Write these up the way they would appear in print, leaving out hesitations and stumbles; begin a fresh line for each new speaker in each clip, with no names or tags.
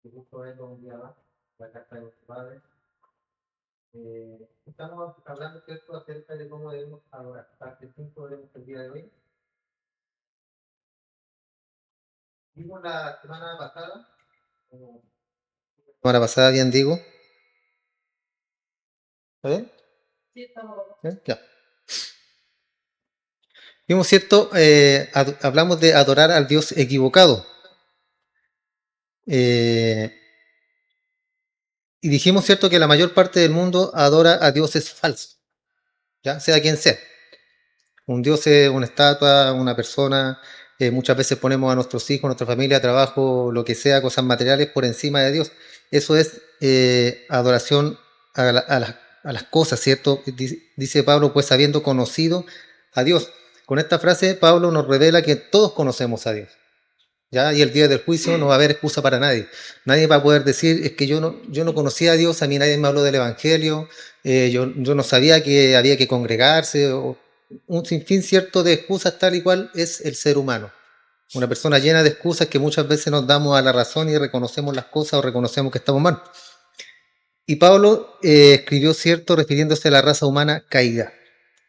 Y justo vengo un día más, la casa de nuestro padre. Estamos hablando, ¿cierto?, acerca de cómo debemos adorar. Parte 5 de el día de hoy. Vimos la semana pasada. Semana pasada, bien digo. ¿Está bien? Sí, estamos. ¿Bien? Ya. Vimos, ¿cierto? Hablamos de adorar al Dios equivocado. Y dijimos, ¿cierto?, que la mayor parte del mundo adora a dioses falsos, ya sea quien sea. Un dios es una estatua, una persona. Muchas veces ponemos a nuestros hijos, nuestra familia, trabajo, lo que sea, cosas materiales por encima de Dios. Eso es adoración a las cosas, ¿cierto? Dice Pablo, pues habiendo conocido a Dios. Con esta frase Pablo nos revela que todos conocemos a Dios. ¿Ya? Y el día del juicio no va a haber excusa para nadie. Nadie va a poder decir, es que yo no conocía a Dios, a mí nadie me habló del Evangelio, yo no sabía que había que congregarse, o un sinfín cierto de excusas tal y cual es el ser humano. Una persona llena de excusas que muchas veces nos damos a la razón y reconocemos las cosas o reconocemos que estamos mal. Y Pablo escribió, cierto, refiriéndose a la raza humana caída,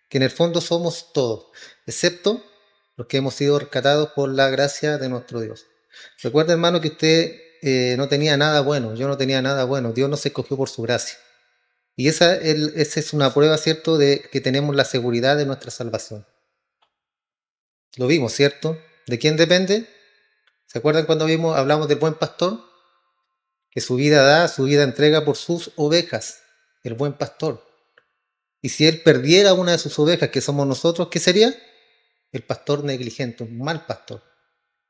que en el fondo somos todos, excepto los que hemos sido rescatados por la gracia de nuestro Dios. Recuerda, hermano, que usted no tenía nada bueno, yo no tenía nada bueno, Dios nos escogió por su gracia. Y esa es una prueba, ¿cierto?, de que tenemos la seguridad de nuestra salvación. Lo vimos, ¿cierto? ¿De quién depende? ¿Se acuerdan cuando hablamos del buen pastor? Que su vida da, su vida entrega por sus ovejas, el buen pastor. Y si él perdiera una de sus ovejas, que somos nosotros, ¿qué sería? El pastor negligente, un mal pastor.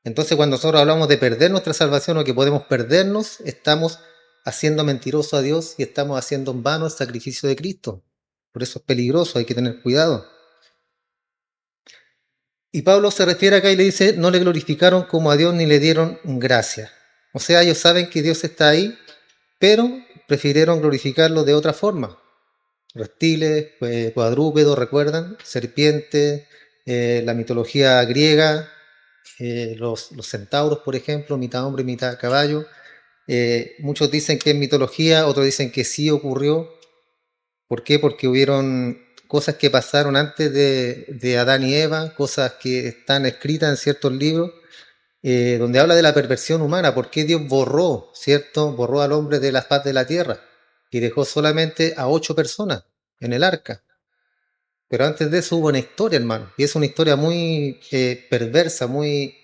Entonces, cuando nosotros hablamos de perder nuestra salvación o que podemos perdernos, estamos haciendo mentiroso a Dios y estamos haciendo en vano el sacrificio de Cristo. Por eso es peligroso, hay que tener cuidado. Y Pablo se refiere acá y le dice, no le glorificaron como a Dios ni le dieron gracia. O sea, ellos saben que Dios está ahí, pero prefirieron glorificarlo de otra forma. Reptiles, cuadrúpedos, ¿recuerdan? Serpientes, la mitología griega, los centauros, por ejemplo, mitad hombre, mitad caballo. Muchos dicen que es mitología, otros dicen que sí ocurrió. ¿Por qué? Porque hubieron cosas que pasaron antes de Adán y Eva, cosas que están escritas en ciertos libros, donde habla de la perversión humana. ¿Por qué Dios borró, cierto? Borró al hombre de la faz de la tierra y dejó solamente a 8 personas en el arca. Pero antes de eso hubo una historia, hermano, y es una historia muy perversa, muy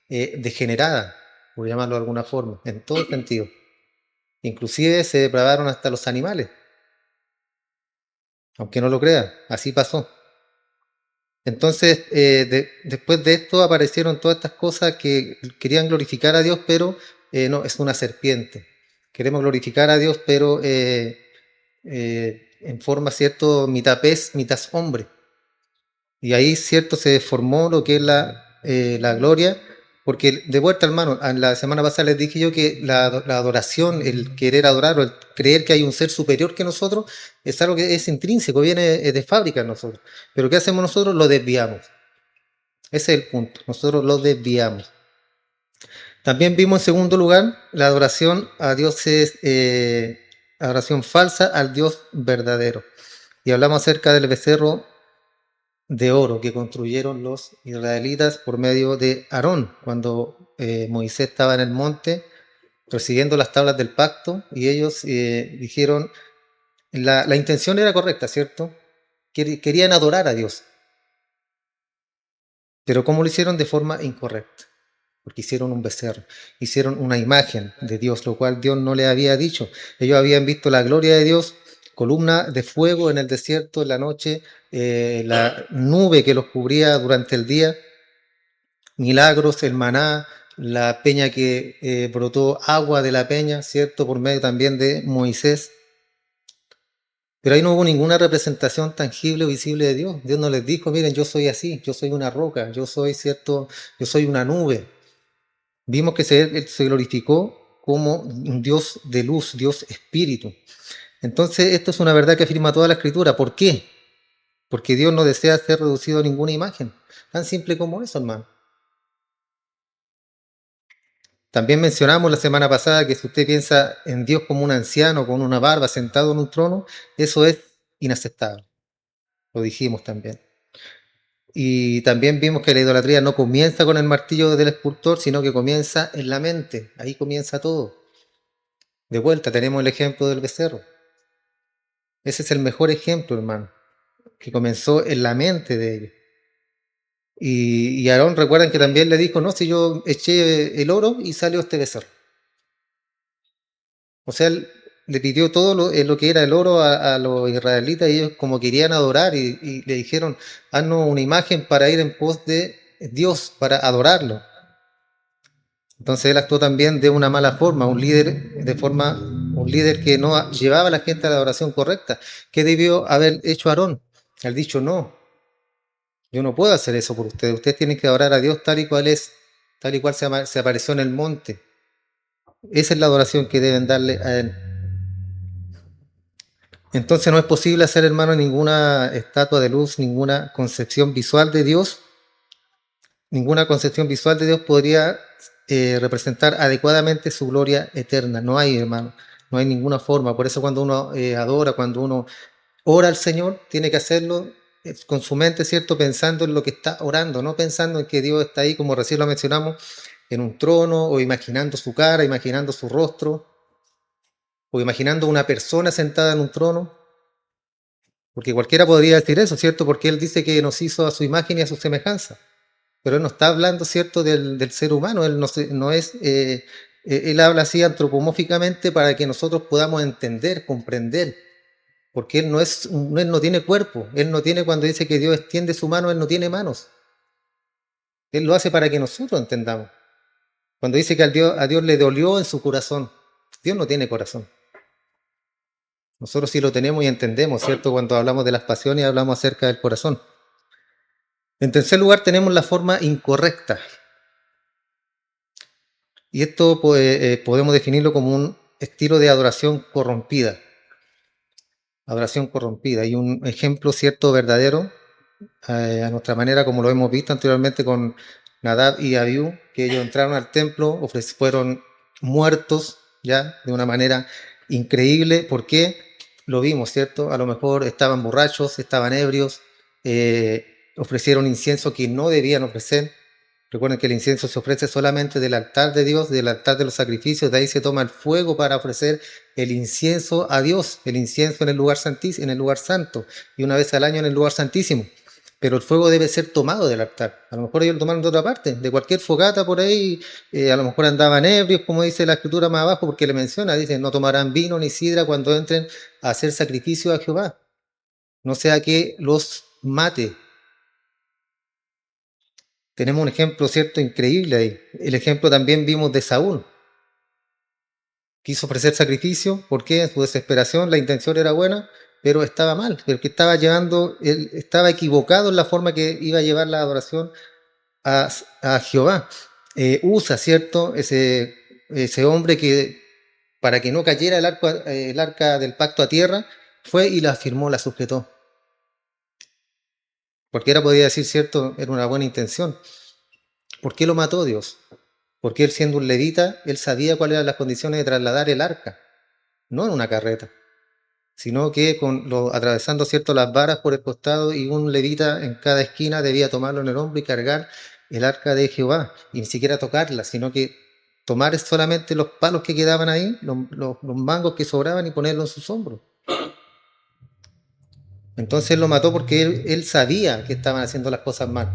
degenerada, por llamarlo de alguna forma, en todo sentido. Inclusive se depravaron hasta los animales, aunque no lo crean, así pasó. Entonces, después de esto aparecieron todas estas cosas que querían glorificar a Dios, pero no, es una serpiente. Queremos glorificar a Dios, pero en forma, ¿cierto?, mitad pez, mitad hombre. Y ahí, cierto, se formó lo que es la gloria, porque de vuelta, hermano, la semana pasada les dije yo que la adoración, el querer adorar o el creer que hay un ser superior que nosotros, es algo que es intrínseco, viene de fábrica en nosotros. Pero ¿qué hacemos nosotros? Lo desviamos. Ese es el punto, nosotros lo desviamos. También vimos en segundo lugar la adoración a dioses, adoración falsa al Dios verdadero. Y hablamos acerca del becerro de oro que construyeron los israelitas por medio de Aarón, cuando Moisés estaba en el monte recibiendo las tablas del pacto y ellos dijeron, la intención era correcta, ¿cierto? Querían adorar a Dios, pero ¿cómo lo hicieron? De forma incorrecta, porque hicieron un becerro, hicieron una imagen de Dios, lo cual Dios no le había dicho. Ellos habían visto la gloria de Dios, columna de fuego en el desierto en la noche, la nube que los cubría durante el día, milagros, el maná, la peña que brotó agua de la peña, ¿cierto? Por medio también de Moisés. Pero ahí no hubo ninguna representación tangible o visible de Dios. Dios no les dijo, miren, yo soy así, yo soy una roca, yo soy, ¿cierto? Yo soy una nube. Vimos que él se glorificó como un Dios de luz, Dios espíritu. Entonces, esto es una verdad que afirma toda la Escritura. ¿Por qué? Porque Dios no desea ser reducido a ninguna imagen. Tan simple como eso, hermano. También mencionamos la semana pasada que si usted piensa en Dios como un anciano con una barba sentado en un trono, eso es inaceptable. Lo dijimos también. Y también vimos que la idolatría no comienza con el martillo del escultor, sino que comienza en la mente. Ahí comienza todo. De vuelta tenemos el ejemplo del becerro. Ese es el mejor ejemplo, hermano, que comenzó en la mente de ellos. Y Aarón, recuerdan que también le dijo, no, si yo eché el oro y salió este becerro. O sea, él le pidió todo lo que era el oro a los israelitas y ellos como querían adorar y le dijeron, haznos una imagen para ir en pos de Dios, para adorarlo. Entonces él actuó también de una mala forma, un líder que no llevaba a la gente a la adoración correcta. ¿Qué debió haber hecho Aarón? Él dicho, no, yo no puedo hacer eso por ustedes. Ustedes tienen que adorar a Dios tal y cual es, tal y cual se apareció en el monte. Esa es la adoración que deben darle a Él. Entonces no es posible hacer, hermano, ninguna estatua de luz, ninguna concepción visual de Dios. Ninguna concepción visual de Dios podría representar adecuadamente su gloria eterna. No hay, hermano. No hay ninguna forma. Por eso cuando uno adora, cuando uno ora al Señor, tiene que hacerlo con su mente, ¿cierto? Pensando en lo que está orando, no pensando en que Dios está ahí, como recién lo mencionamos, en un trono, o imaginando su cara, imaginando su rostro, o imaginando una persona sentada en un trono, porque cualquiera podría decir eso, ¿cierto? Porque Él dice que nos hizo a su imagen y a su semejanza, pero Él no está hablando, ¿cierto?, del ser humano, Él no es... Él habla así antropomórficamente para que nosotros podamos entender, comprender, porque Él no tiene cuerpo, Él no tiene, cuando dice que Dios extiende su mano, Él no tiene manos, Él lo hace para que nosotros entendamos. Cuando dice que a Dios le dolió en su corazón, Dios no tiene corazón. Nosotros sí lo tenemos y entendemos, ¿cierto? Cuando hablamos de las pasiones hablamos acerca del corazón. En tercer lugar tenemos la forma incorrecta. Y esto podemos definirlo como un estilo de adoración corrompida. Adoración corrompida. Y un ejemplo cierto verdadero, a nuestra manera, como lo hemos visto anteriormente con Nadab y Abiú, que ellos entraron al templo, fueron muertos ya de una manera increíble. ¿Por qué? Lo vimos, ¿cierto? A lo mejor estaban borrachos, estaban ebrios, ofrecieron incienso que no debían ofrecer. Recuerden que el incienso se ofrece solamente del altar de Dios, del altar de los sacrificios, de ahí se toma el fuego para ofrecer el incienso a Dios, el incienso en el lugar santísimo, en el lugar santo, y una vez al año en el lugar santísimo. Pero el fuego debe ser tomado del altar. A lo mejor ellos lo tomaron de otra parte, de cualquier fogata por ahí, a lo mejor andaban ebrios, como dice la escritura más abajo, porque le menciona, dice, no tomarán vino ni sidra cuando entren a hacer sacrificio a Jehová, no sea que los mate. Tenemos un ejemplo, ¿cierto?, increíble ahí. El ejemplo también vimos de Saúl. Quiso ofrecer sacrificio, porque en su desesperación la intención era buena, pero estaba mal, porque él estaba equivocado en la forma que iba a llevar la adoración a Jehová. Usa, ¿cierto?, ese hombre que para que no cayera el arca del pacto a tierra, fue y la afirmó, la sujetó. Cualquiera podría decir, ¿cierto?, era una buena intención. ¿Por qué lo mató Dios? Porque él, siendo un levita, él sabía cuáles eran las condiciones de trasladar el arca, no en una carreta, sino que atravesando, ¿cierto?, las varas por el costado, y un levita en cada esquina debía tomarlo en el hombro y cargar el arca de Jehová, y ni siquiera tocarla, sino que tomar solamente los palos que quedaban ahí, los mangos que sobraban, y ponerlos en sus hombros. Entonces él lo mató porque él sabía que estaban haciendo las cosas mal.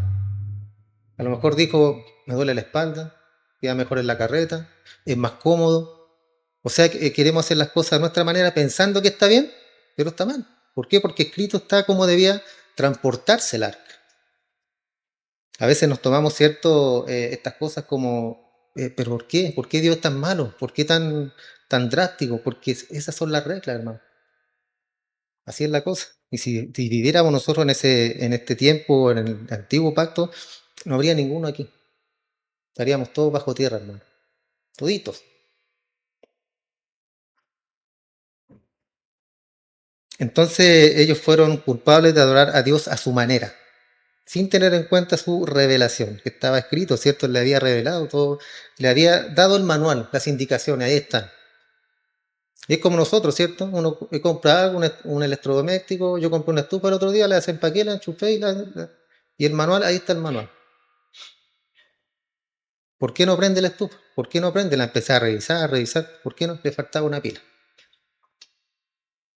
A lo mejor dijo, me duele la espalda, queda mejor en la carreta, es más cómodo. O sea, queremos hacer las cosas de nuestra manera pensando que está bien, pero está mal. ¿Por qué? Porque escrito está como debía transportarse el arca. A veces nos tomamos, ¿cierto?, estas cosas como, ¿pero por qué? ¿Por qué Dios es tan malo? ¿Por qué tan drástico? Porque esas son las reglas, hermano. Así es la cosa. Y si viviéramos nosotros en este tiempo, en el antiguo pacto, no habría ninguno aquí. Estaríamos todos bajo tierra, hermano. Toditos. Entonces ellos fueron culpables de adorar a Dios a su manera, sin tener en cuenta su revelación, que estaba escrito, ¿cierto? Le había revelado todo, le había dado el manual, las indicaciones, ahí están. Y es como nosotros, ¿cierto? Uno compra algo, un electrodoméstico, yo compré una estufa el otro día, la desempaqué, la enchufé y el manual, ahí está el manual. ¿Por qué no prende la estufa? ¿Por qué no prende? La empecé a revisar, ¿por qué no? Le faltaba una pila.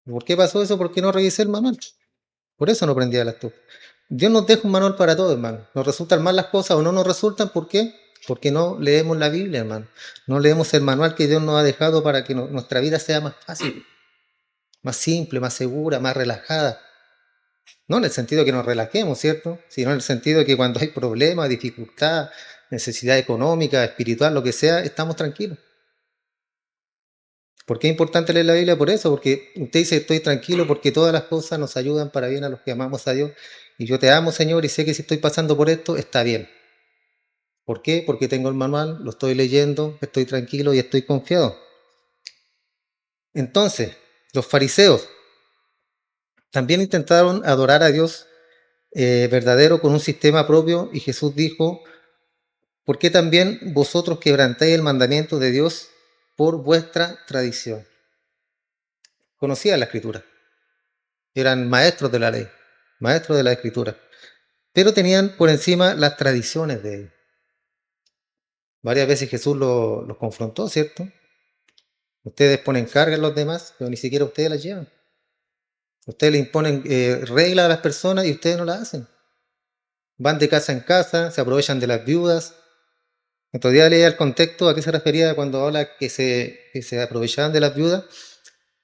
¿Por qué pasó eso? ¿Por qué no revisé el manual? Por eso no prendía la estufa. Dios nos deja un manual para todo, hermano. Nos resultan mal las cosas o no nos resultan, ¿por qué? Porque no leemos la Biblia, hermano. No leemos el manual que Dios nos ha dejado para que nuestra vida sea más fácil, más simple, más segura, más relajada. No en el sentido de que nos relajemos, ¿cierto? Sino en el sentido de que cuando hay problemas, dificultad, necesidad económica, espiritual, lo que sea, estamos tranquilos. ¿Por qué es importante leer la Biblia? Por eso, porque usted dice estoy tranquilo porque todas las cosas nos ayudan para bien a los que amamos a Dios. Y yo te amo, Señor, y sé que si estoy pasando por esto, está bien. ¿Por qué? Porque tengo el manual, lo estoy leyendo, estoy tranquilo y estoy confiado. Entonces, los fariseos también intentaron adorar a Dios verdadero con un sistema propio y Jesús dijo, ¿por qué también vosotros quebrantáis el mandamiento de Dios por vuestra tradición? Conocían la escritura, eran maestros de la ley, maestros de la escritura, pero tenían por encima las tradiciones de ellos. Varias veces Jesús los confrontó, ¿cierto? Ustedes ponen carga en los demás, pero ni siquiera ustedes las llevan. Ustedes le imponen reglas a las personas y ustedes no las hacen. Van de casa en casa, se aprovechan de las viudas. Otro día leía el contexto a qué se refería cuando habla que se aprovechaban de las viudas.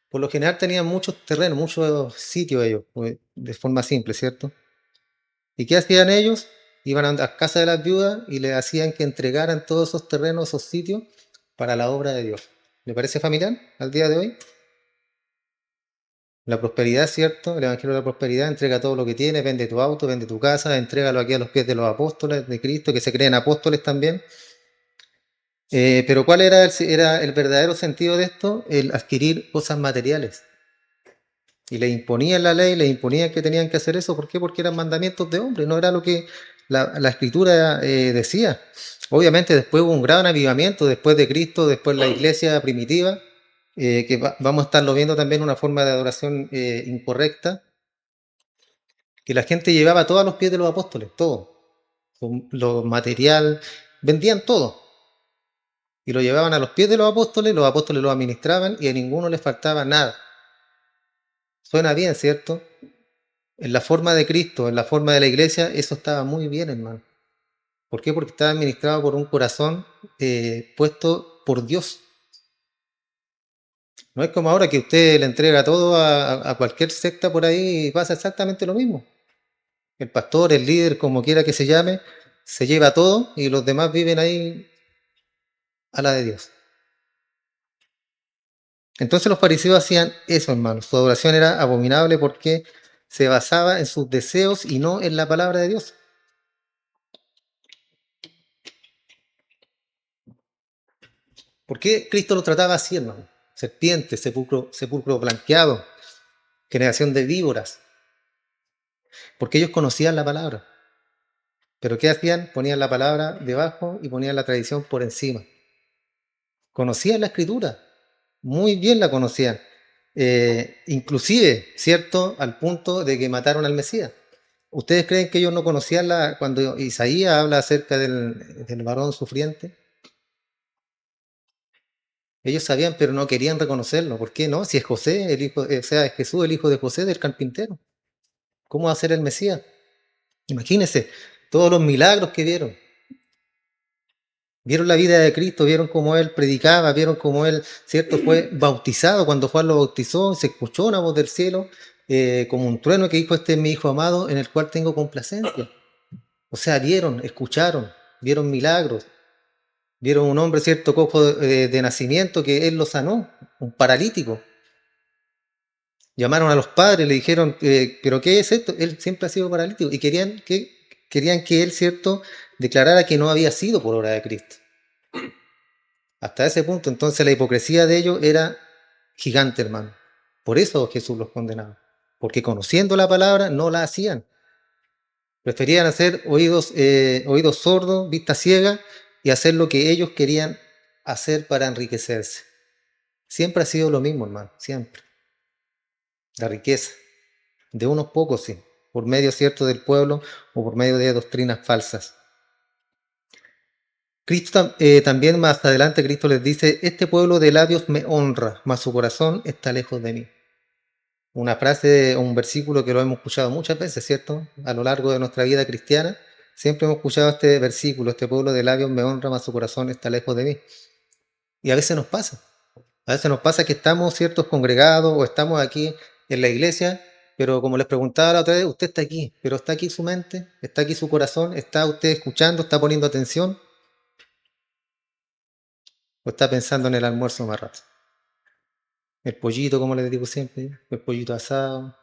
Por lo general tenían muchos terrenos, muchos sitios ellos, pues, de forma simple, ¿cierto? ¿Y qué hacían ellos? Iban a las casas de las viudas y les hacían que entregaran todos esos terrenos, esos sitios, para la obra de Dios. ¿Le parece familiar al día de hoy? La prosperidad, ¿cierto? El Evangelio de la prosperidad entrega todo lo que tiene, vende tu auto, vende tu casa, entrégalo aquí a los pies de los apóstoles de Cristo, que se creen apóstoles también. Pero ¿cuál era el verdadero sentido de esto? El adquirir cosas materiales. Y le imponían la ley, le imponían que tenían que hacer eso. ¿Por qué? Porque eran mandamientos de hombre, no era lo que la escritura decía. Obviamente después hubo un gran avivamiento, después de Cristo, después la iglesia primitiva, que vamos a estarlo viendo también una forma de adoración incorrecta, que la gente llevaba todo a los pies de los apóstoles, todo. Lo material, vendían todo. Y lo llevaban a los pies de los apóstoles lo administraban y a ninguno les faltaba nada. Suena bien, ¿cierto? En la forma de Cristo, en la forma de la iglesia, eso estaba muy bien, hermano. ¿Por qué? Porque estaba administrado por un corazón puesto por Dios. No es como ahora que usted le entrega todo a cualquier secta por ahí y pasa exactamente lo mismo. El pastor, el líder, como quiera que se llame, se lleva todo y los demás viven ahí a la de Dios. Entonces los fariseos hacían eso, hermano. Su adoración era abominable porque se basaba en sus deseos y no en la palabra de Dios. ¿Por qué Cristo lo trataba así, hermano? Serpiente, sepulcro blanqueado, generación de víboras. Porque ellos conocían la palabra. Pero ¿qué hacían? Ponían la palabra debajo y ponían la tradición por encima. Conocían la escritura, muy bien la conocían. Inclusive, ¿cierto? Al punto de que mataron al Mesías. ¿Ustedes creen que ellos no conocían cuando Isaías habla acerca del varón sufriente? Ellos sabían, pero no querían reconocerlo. ¿Por qué no? Si es José, el hijo, o sea, es Jesús, el hijo de José, del carpintero. ¿Cómo va a ser el Mesías? Imagínense todos los milagros que vieron. Vieron la vida de Cristo, vieron cómo Él predicaba, vieron cómo Él, ¿cierto? Fue bautizado. Cuando Juan lo bautizó, se escuchó una voz del cielo, como un trueno que dijo, este es mi Hijo amado, en el cual tengo complacencia. O sea, vieron, escucharon, vieron milagros, vieron un hombre, ¿cierto? Cojo de nacimiento que Él lo sanó, un paralítico. Llamaron a los padres, le dijeron, ¿pero qué es esto? Él siempre ha sido paralítico. Y querían que Él, ¿cierto? Declarara que no había sido por obra de Cristo. Hasta ese punto, entonces la hipocresía de ellos era gigante, hermano. Por eso Jesús los condenaba. Porque conociendo la palabra no la hacían. Preferían hacer oídos sordos, vista ciega y hacer lo que ellos querían hacer para enriquecerse. Siempre ha sido lo mismo, hermano, siempre. La riqueza de unos pocos, sí, por medio cierto del pueblo o por medio de doctrinas falsas. Cristo también más adelante Cristo les dice, este pueblo de labios me honra, mas su corazón está lejos de mí. Una frase o un versículo que lo hemos escuchado muchas veces, ¿cierto? A lo largo de nuestra vida cristiana, siempre hemos escuchado este versículo, este pueblo de labios me honra, mas su corazón está lejos de mí. Y a veces nos pasa. A veces nos pasa que estamos ciertos congregados o estamos aquí en la iglesia, pero como les preguntaba la otra vez, usted está aquí, pero está aquí su mente, está aquí su corazón, está usted escuchando, está poniendo atención o está pensando en el almuerzo más rato. El pollito, como les digo siempre, el pollito asado,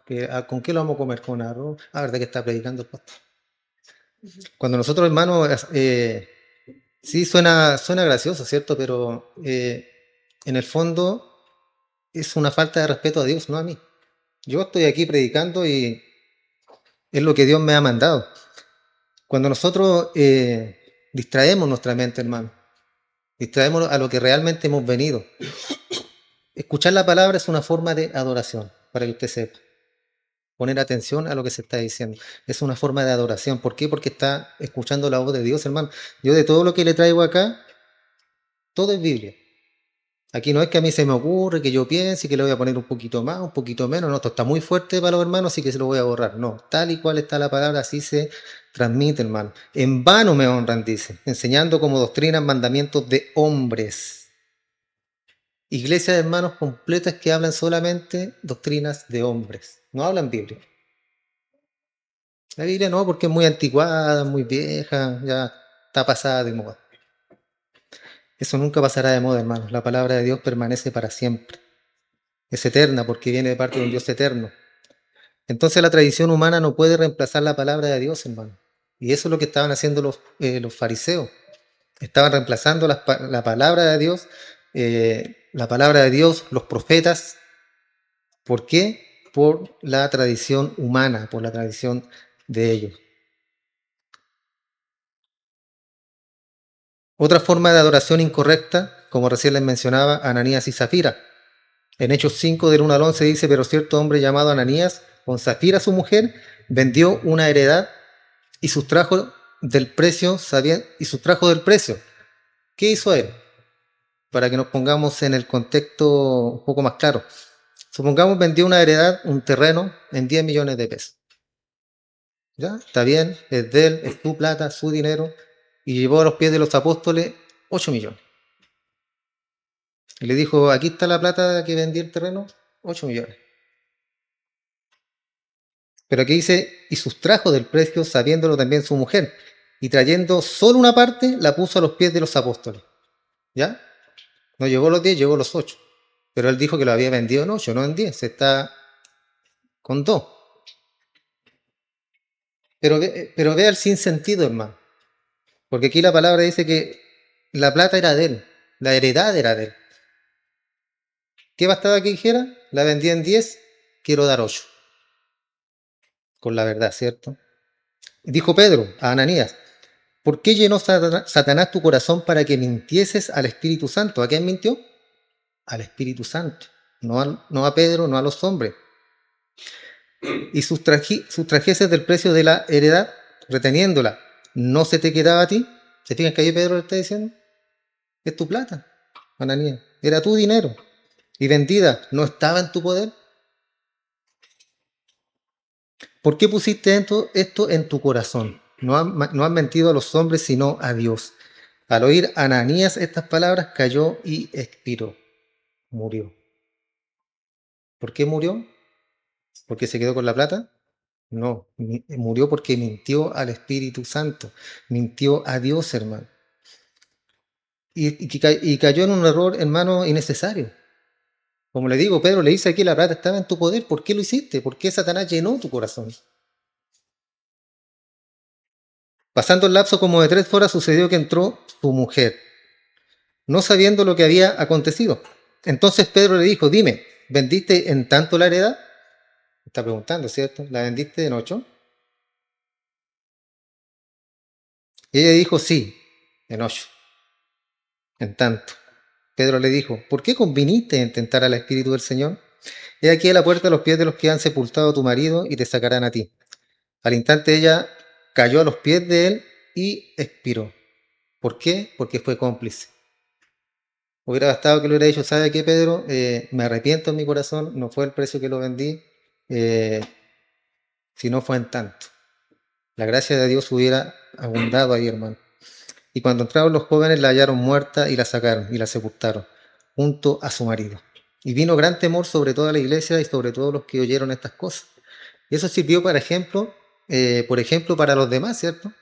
¿con qué lo vamos a comer? Con arroz. Ah, verdad que está predicando el pastor. Cuando nosotros, hermanos, sí suena gracioso, ¿cierto? Pero en el fondo es una falta de respeto a Dios, no a mí. Yo estoy aquí predicando y es lo que Dios me ha mandado. Cuando nosotros distraemos nuestra mente, hermano, distraemos a lo que realmente hemos venido. Escuchar la palabra es una forma de adoración, para que usted sepa. Poner atención a lo que se está diciendo. Es una forma de adoración. ¿Por qué? Porque está escuchando la voz de Dios, hermano. Yo de todo lo que le traigo acá, todo es Biblia. Aquí no es que a mí se me ocurre, que yo piense, que le voy a poner un poquito más, un poquito menos. No, esto está muy fuerte para los hermanos, así que se lo voy a borrar. No, tal y cual está la palabra, así se transmite, hermano. En vano me honran, dice, enseñando como doctrina mandamientos de hombres. Iglesias de hermanos completas que hablan solamente doctrinas de hombres. No hablan Biblia. La Biblia no, porque es muy anticuada, muy vieja, ya está pasada de moda. Eso nunca pasará de moda, hermanos. La palabra de Dios permanece para siempre. Es eterna porque viene de parte de un Dios eterno. Entonces la tradición humana no puede reemplazar la palabra de Dios, hermano. Y eso es lo que estaban haciendo los fariseos. Estaban reemplazando la palabra de Dios, los profetas. ¿Por qué? Por la tradición humana, por la tradición de ellos. Otra forma de adoración incorrecta, como recién les mencionaba, Ananías y Zafira. En Hechos 5, del 1 al 11 dice, pero cierto hombre llamado Ananías, con Zafira su mujer, vendió una heredad y sustrajo del precio, ¿Qué hizo él? Para que nos pongamos en el contexto un poco más claro. Supongamos vendió una heredad, un terreno, en 10 millones de pesos. ¿Ya? Está bien, es de él, es su plata, su dinero, y llevó a los pies de los apóstoles 8 millones. Y le dijo, aquí está la plata que vendí el terreno, 8 millones. Pero aquí dice, y sustrajo del precio, sabiéndolo también su mujer, y trayendo solo una parte, la puso a los pies de los apóstoles. ¿Ya? No llevó los 10, llevó los 8. Pero él dijo que lo había vendido en 8, no en 10, está con 2. Pero vea el sinsentido, hermano. Porque aquí la palabra dice que la plata era de él, la heredad era de él. ¿Qué bastaba que dijera? La vendí en 10, quiero dar 8. Con la verdad, ¿cierto? Dijo Pedro a Ananías, ¿por qué llenó Satanás tu corazón para que mintieses al Espíritu Santo? ¿A quién mintió? Al Espíritu Santo, no a Pedro, no a los hombres. Y sustrajeses del precio de la heredad, reteniéndola, ¿no se te quedaba a ti? ¿Se fijan que ahí Pedro le está diciendo? Es tu plata, Ananías, era tu dinero. Y vendida, ¿no estaba en tu poder? ¿Por qué pusiste esto en tu corazón? No has mentido a los hombres, sino a Dios. Al oír Ananías estas palabras, cayó y expiró. Murió. ¿Por qué murió? ¿Porque se quedó con la plata? No, murió porque mintió al Espíritu Santo. Mintió a Dios, hermano. Y cayó en un error, hermano, innecesario. Como le digo, Pedro le dice aquí, la plata estaba en tu poder. ¿Por qué lo hiciste? ¿Por qué Satanás llenó tu corazón? Pasando el lapso como de 3 horas, sucedió que entró su mujer, no sabiendo lo que había acontecido. Entonces Pedro le dijo, dime, ¿vendiste en tanto la heredad? Está preguntando, ¿cierto? ¿La vendiste en 8? Y ella dijo, sí, en 8. En tanto, Pedro le dijo, ¿por qué conviniste en tentar al Espíritu del Señor? He aquí a la puerta los pies de los que han sepultado a tu marido y te sacarán a ti. Al instante ella cayó a los pies de él y expiró. ¿Por qué? Porque fue cómplice. Hubiera bastado que le hubiera dicho, ¿sabe qué, Pedro? Me arrepiento en mi corazón, no fue el precio que lo vendí, eh, si no fue en tanto. La gracia de Dios hubiera abundado ahí, hermano. Y cuando entraron los jóvenes la hallaron muerta y la sacaron y la sepultaron junto a su marido. Y vino gran temor sobre toda la iglesia y sobre todos los que oyeron estas cosas. Y eso sirvió para ejemplo, por ejemplo, para los demás, ¿cierto?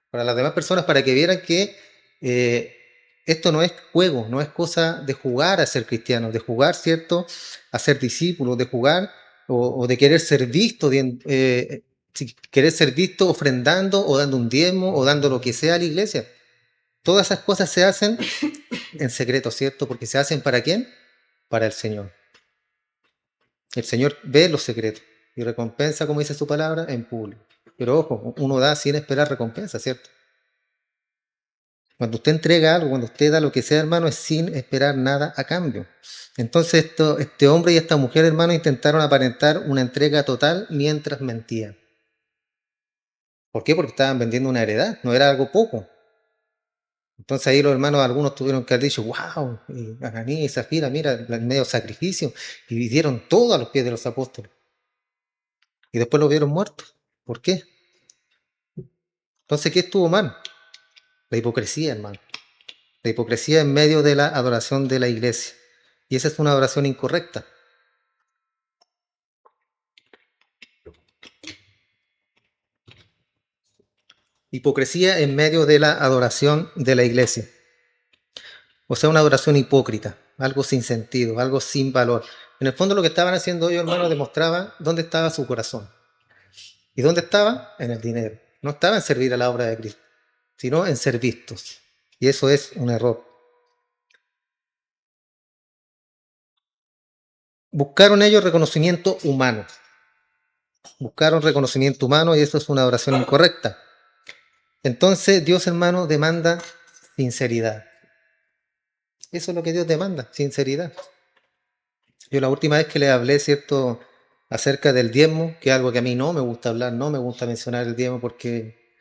Para las demás personas, para que vieran que esto no es juego, no es cosa de jugar a ser cristiano, de jugar, ¿cierto? A ser discípulo, de jugar o de querer ser visto, si querer ser visto ofrendando o dando un diezmo o dando lo que sea a la iglesia. Todas esas cosas se hacen en secreto, ¿cierto? Porque se hacen ¿para quién? Para el Señor. El Señor ve los secretos y recompensa, como dice su palabra, en público. Pero ojo, uno da sin esperar recompensa, ¿cierto? Cuando usted entrega algo, cuando usted da lo que sea, hermano, es sin esperar nada a cambio. Entonces este hombre y esta mujer, hermano, intentaron aparentar una entrega total mientras mentían. ¿Por qué? Porque estaban vendiendo una heredad, no era algo poco. Entonces ahí los hermanos, algunos tuvieron que haber dicho, wow, Ananías y Zafira, mira, el medio sacrificio, y dieron todo a los pies de los apóstoles. Y después los vieron muertos. ¿Por qué? Entonces, ¿qué estuvo mal? La hipocresía, hermano. La hipocresía en medio de la adoración de la iglesia. Y esa es una adoración incorrecta. Hipocresía en medio de la adoración de la iglesia. O sea, una adoración hipócrita, algo sin sentido, algo sin valor. En el fondo lo que estaban haciendo ellos, hermanos, demostraba dónde estaba su corazón. ¿Y dónde estaba? En el dinero. No estaba en servir a la obra de Cristo, sino en ser vistos. Y eso es un error. Buscaron ellos reconocimiento humano. Buscaron reconocimiento humano y eso es una adoración incorrecta. Entonces Dios, hermano, demanda sinceridad. Eso es lo que Dios demanda, sinceridad. Yo la última vez que le hablé, ¿cierto?, acerca del diezmo, que es algo que a mí no me gusta hablar, no me gusta mencionar el diezmo porque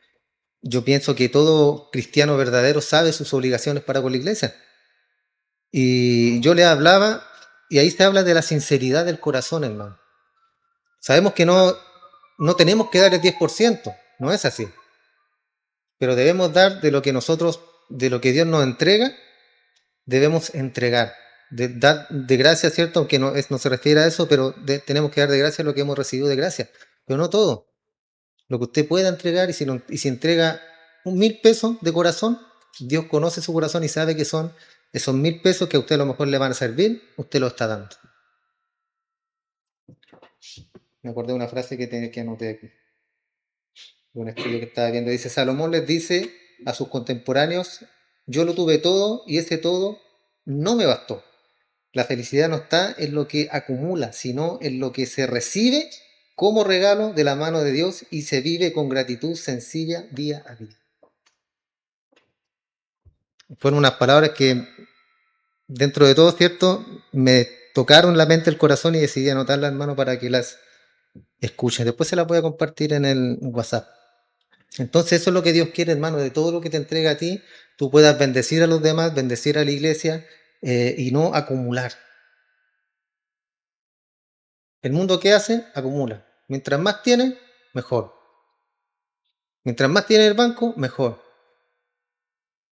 yo pienso que todo cristiano verdadero sabe sus obligaciones para con la iglesia. Y yo le hablaba, y ahí se habla de la sinceridad del corazón, hermano. Sabemos que no tenemos que dar el 10%, no es así. Pero debemos dar de lo que nosotros, de lo que Dios nos entrega, debemos entregar. Dar de gracia, ¿cierto? Aunque no se refiere a eso, pero tenemos que dar de gracia lo que hemos recibido de gracia. Pero no todo. Lo que usted pueda entregar, y si entrega 1.000 pesos de corazón, Dios conoce su corazón y sabe que son esos 1.000 pesos que a usted a lo mejor le van a servir, usted lo está dando. Me acordé de una frase que anoté aquí, de un estudio que estaba viendo. Dice, Salomón les dice a sus contemporáneos, yo lo tuve todo y ese todo no me bastó. La felicidad no está en lo que acumula, sino en lo que se recibe como regalo de la mano de Dios y se vive con gratitud sencilla día a día. Fueron unas palabras que, dentro de todo, ¿cierto?, me tocaron la mente, el corazón y decidí anotarlas, hermano, para que las escuchen. Después se las voy a compartir en el WhatsApp. Entonces eso es lo que Dios quiere, hermano, de todo lo que te entrega a ti, tú puedas bendecir a los demás, bendecir a la iglesia y no acumular. El mundo, ¿qué hace? Acumula. Mientras más tiene, mejor. Mientras más tiene el banco, mejor.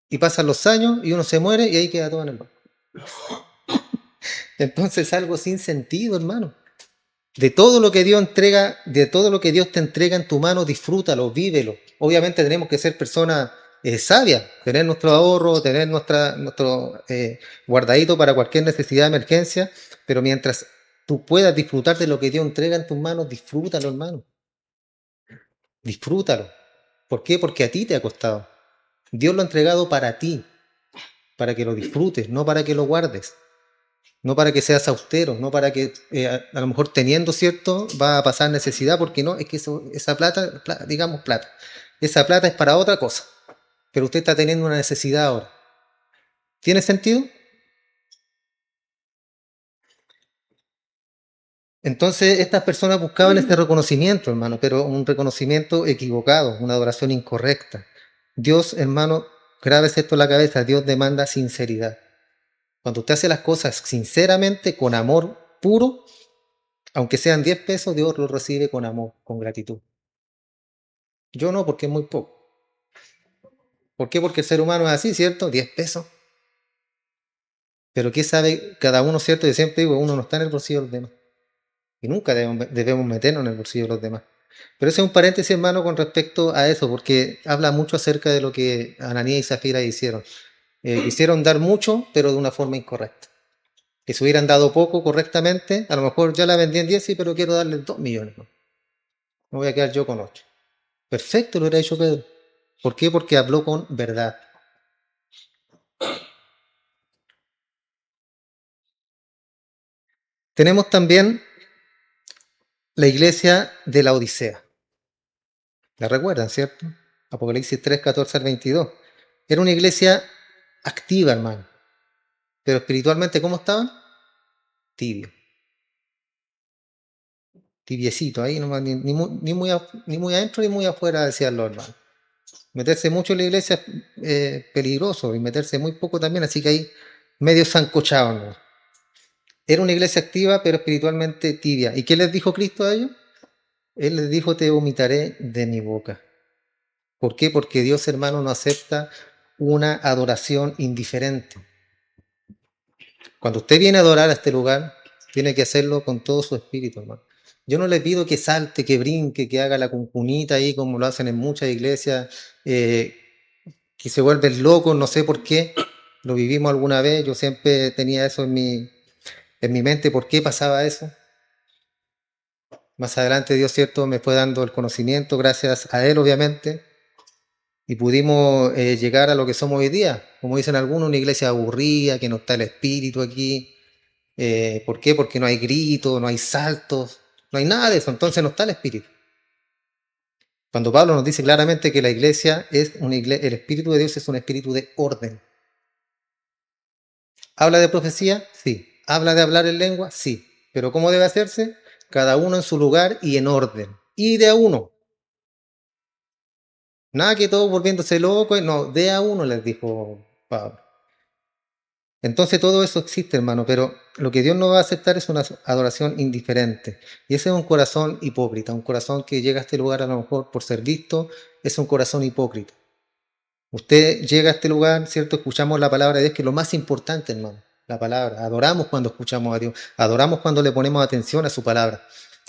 Y pasan los años y uno se muere y ahí queda todo en el banco. Entonces es algo sin sentido, hermano. De todo lo que Dios entrega, de todo lo que Dios te entrega en tu mano, disfrútalo, vívelo. Obviamente tenemos que ser personas sabias, tener nuestro ahorro, tener nuestro guardadito para cualquier necesidad de emergencia, pero mientras tú puedas disfrutar de lo que Dios entrega en tus manos, disfrútalo, hermano. Disfrútalo. ¿Por qué? Porque a ti te ha costado. Dios lo ha entregado para ti, para que lo disfrutes, no para que lo guardes. No para que seas austero, no para que a lo mejor teniendo, ¿cierto?, va a pasar necesidad, porque no, es que esa plata, digamos plata, esa plata es para otra cosa. pero usted está teniendo una necesidad ahora. ¿Tiene sentido? Entonces, estas personas buscaban este reconocimiento, hermano, pero un reconocimiento equivocado, una adoración incorrecta. Dios, hermano, grábese esto en la cabeza, Dios demanda sinceridad. Cuando usted hace las cosas sinceramente, con amor puro, aunque sean 10 pesos, Dios lo recibe con amor, con gratitud. Yo no, porque es muy poco. ¿Por qué? Porque el ser humano es así, ¿cierto? 10 pesos. Pero ¿qué sabe cada uno, cierto? Yo siempre digo, uno no está en el bolsillo de los demás. Y nunca debemos meternos en el bolsillo de los demás. Pero ese es un paréntesis, hermano, con respecto a eso, porque habla mucho acerca de lo que Ananías y Zafira hicieron. Quisieron dar mucho, pero de una forma incorrecta. Que si hubieran dado poco correctamente, a lo mejor ya la vendí en 10, sí, pero quiero darle 2 millones. ¿No? Me voy a quedar yo con 8. Perfecto, lo hubiera hecho Pedro. ¿Por qué? Porque habló con verdad. Tenemos también la iglesia de la Odisea. ¿La recuerdan, cierto? Apocalipsis 3, 14 al 22. Era una iglesia activa, hermano. Pero espiritualmente, ¿cómo estaban? Tibio. Tibiecito, ahí nomás, ni muy adentro ni muy afuera, decían los hermanos. Meterse mucho en la iglesia es peligroso y meterse muy poco también, así que ahí medio zancochado, ¿no? Era una iglesia activa, pero espiritualmente tibia. ¿Y qué les dijo Cristo a ellos? Él les dijo, te vomitaré de mi boca. ¿Por qué? Porque Dios, hermano, no acepta una adoración indiferente. Cuando usted viene a adorar a este lugar, tiene que hacerlo con todo su espíritu, hermano. Yo no le pido que salte, que brinque, que haga la cuncunita ahí, como lo hacen en muchas iglesias, que se vuelven locos, no sé por qué. Lo vivimos alguna vez, yo siempre tenía eso en mi mente, ¿por qué pasaba eso? Más adelante Dios, cierto, me fue dando el conocimiento, gracias a Él, obviamente, y pudimos llegar a lo que somos hoy día. Como dicen algunos, una iglesia aburrida, que no está el espíritu aquí. ¿Por qué? Porque no hay gritos, no hay saltos, no hay nada de eso, entonces no está el espíritu. Cuando Pablo nos dice claramente que la iglesia es una iglesia, el espíritu de Dios es un espíritu de orden. ¿Habla de profecía? Sí. ¿Habla de hablar en lengua? Sí. Pero ¿cómo debe hacerse? Cada uno en su lugar y en orden. Y de a uno. Nada que todos volviéndose locos, no, de a uno les dijo Pablo. Entonces todo eso existe, hermano, pero lo que Dios no va a aceptar es una adoración indiferente. Y ese es un corazón hipócrita, un corazón que llega a este lugar a lo mejor por ser visto, es un corazón hipócrita. Usted llega a este lugar, ¿cierto? Escuchamos la palabra de Dios, que es lo más importante, hermano, la palabra. Adoramos cuando escuchamos a Dios, adoramos cuando le ponemos atención a su palabra.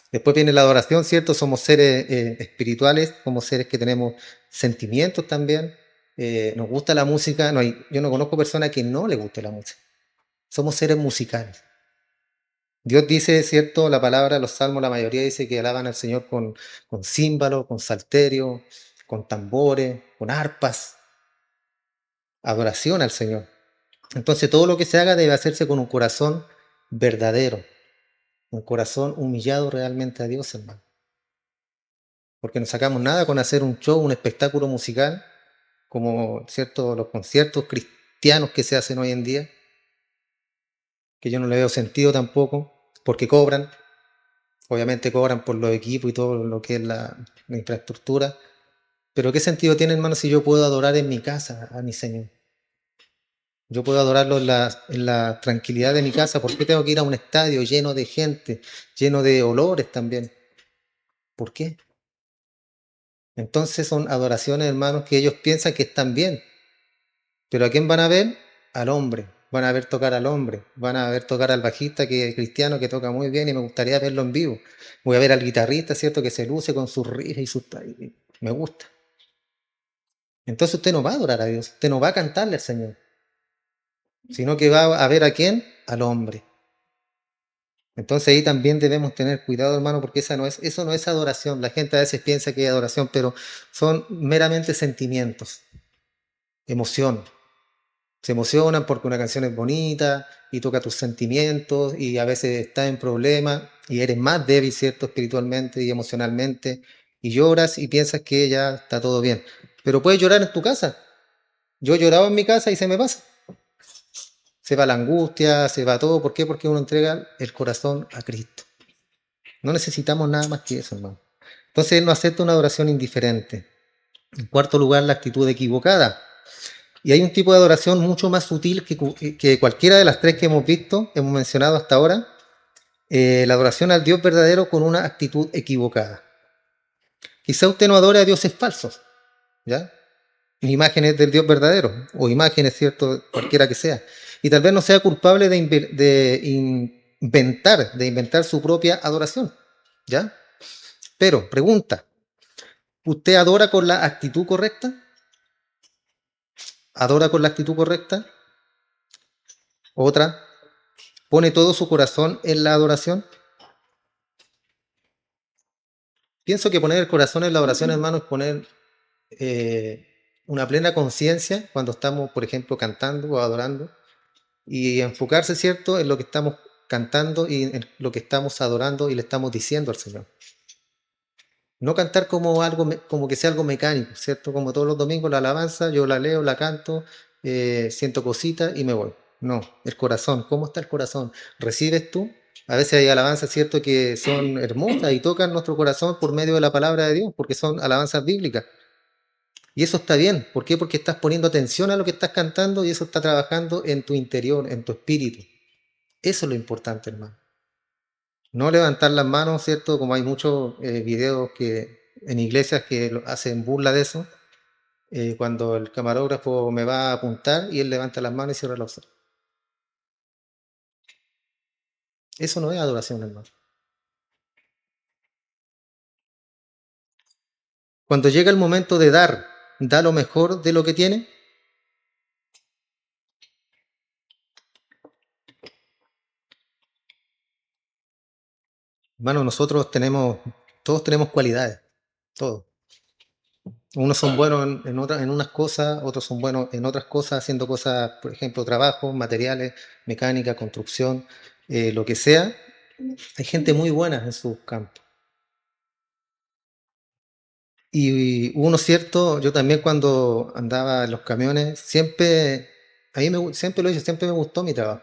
Después viene la adoración, ¿cierto? Somos seres espirituales, somos seres que tenemos sentimientos también. Nos gusta la música. Yo no conozco personas que no le guste la música. Somos seres musicales. Dios dice, ¿cierto? La palabra, los salmos, la mayoría dice que alaban al Señor con címbalos, con salterio, con tambores, con arpas. Adoración al Señor. Entonces todo lo que se haga debe hacerse con un corazón verdadero, un corazón humillado realmente a Dios, hermano. Porque no sacamos nada con hacer un show, un espectáculo musical, como cierto, los conciertos cristianos que se hacen hoy en día, que yo no le veo sentido tampoco, porque cobran, obviamente cobran por los equipos y todo lo que es la infraestructura, pero ¿qué sentido tiene, hermano, si yo puedo adorar en mi casa a mi Señor? Yo puedo adorarlo en la tranquilidad de mi casa. ¿Por qué tengo que ir a un estadio lleno de gente, lleno de olores también? ¿Por qué? Entonces son adoraciones, hermanos, que ellos piensan que están bien. Pero ¿a quién van a ver? Al hombre. Van a ver tocar al hombre. Van a ver tocar al bajista que es cristiano, que toca muy bien y me gustaría verlo en vivo. Voy a ver al guitarrista, ¿cierto? Que se luce con sus riffs y sus... Me gusta. Entonces usted no va a adorar a Dios. Usted no va a cantarle al Señor. Sino que va a ver a quién? Al hombre. Entonces ahí también debemos tener cuidado, hermano, porque eso no es adoración. La gente a veces piensa que es adoración, pero son meramente sentimientos, emoción. Se emocionan porque una canción es bonita y toca tus sentimientos y a veces estás en problemas y eres más débil, ¿cierto? Espiritualmente y emocionalmente y lloras y piensas que ya está todo bien. Pero puedes llorar en tu casa. Yo lloraba en mi casa y se me pasa. Se va la angustia, se va todo. ¿Por qué? Porque uno entrega el corazón a Cristo. No necesitamos nada más que eso, hermano. Entonces Él no acepta una adoración indiferente. En cuarto lugar, la actitud equivocada. Y hay un tipo de adoración mucho más sutil que cualquiera de las tres que hemos visto, hemos mencionado hasta ahora, la adoración al Dios verdadero con una actitud equivocada. Quizá usted no adore a dioses falsos, ¿ya? Imágenes del Dios verdadero, o imágenes, ¿cierto? Cualquiera que sea. Y tal vez no sea culpable de inventar su propia adoración, ¿ya? Pero, pregunta, ¿usted adora con la actitud correcta? ¿Adora con la actitud correcta? Otra, ¿pone todo su corazón en la adoración? Pienso que poner el corazón en la oración, hermano, es poner eh, una plena conciencia cuando estamos, por ejemplo, cantando o adorando, y enfocarse, ¿cierto?, en lo que estamos cantando y en lo que estamos adorando y le estamos diciendo al Señor. No cantar como algo, como que sea algo mecánico, ¿cierto? Como todos los domingos la alabanza, yo la leo, la canto, siento cositas y me voy. No, el corazón, ¿cómo está el corazón? ¿Recibes tú? A veces hay alabanzas, ¿cierto?, que son hermosas y tocan nuestro corazón por medio de la palabra de Dios, porque son alabanzas bíblicas. Y eso está bien. ¿Por qué? Porque estás poniendo atención a lo que estás cantando y eso está trabajando en tu interior, en tu espíritu. Eso es lo importante, hermano. No levantar las manos, ¿cierto? Como hay muchos videos en iglesias que hacen burla de eso, cuando el camarógrafo me va a apuntar y él levanta las manos y cierra los ojos. Eso no es adoración, hermano. Cuando llega el momento de dar, da lo mejor de lo que tiene. Hermano, todos tenemos cualidades, todos. Unos son buenos en unas cosas, otros son buenos en otras cosas, haciendo cosas, por ejemplo, trabajo, materiales, mecánica, construcción, lo que sea. Hay gente muy buena en sus campos. Y uno cierto, yo también cuando andaba en los camiones, siempre lo hice, siempre me gustó mi trabajo.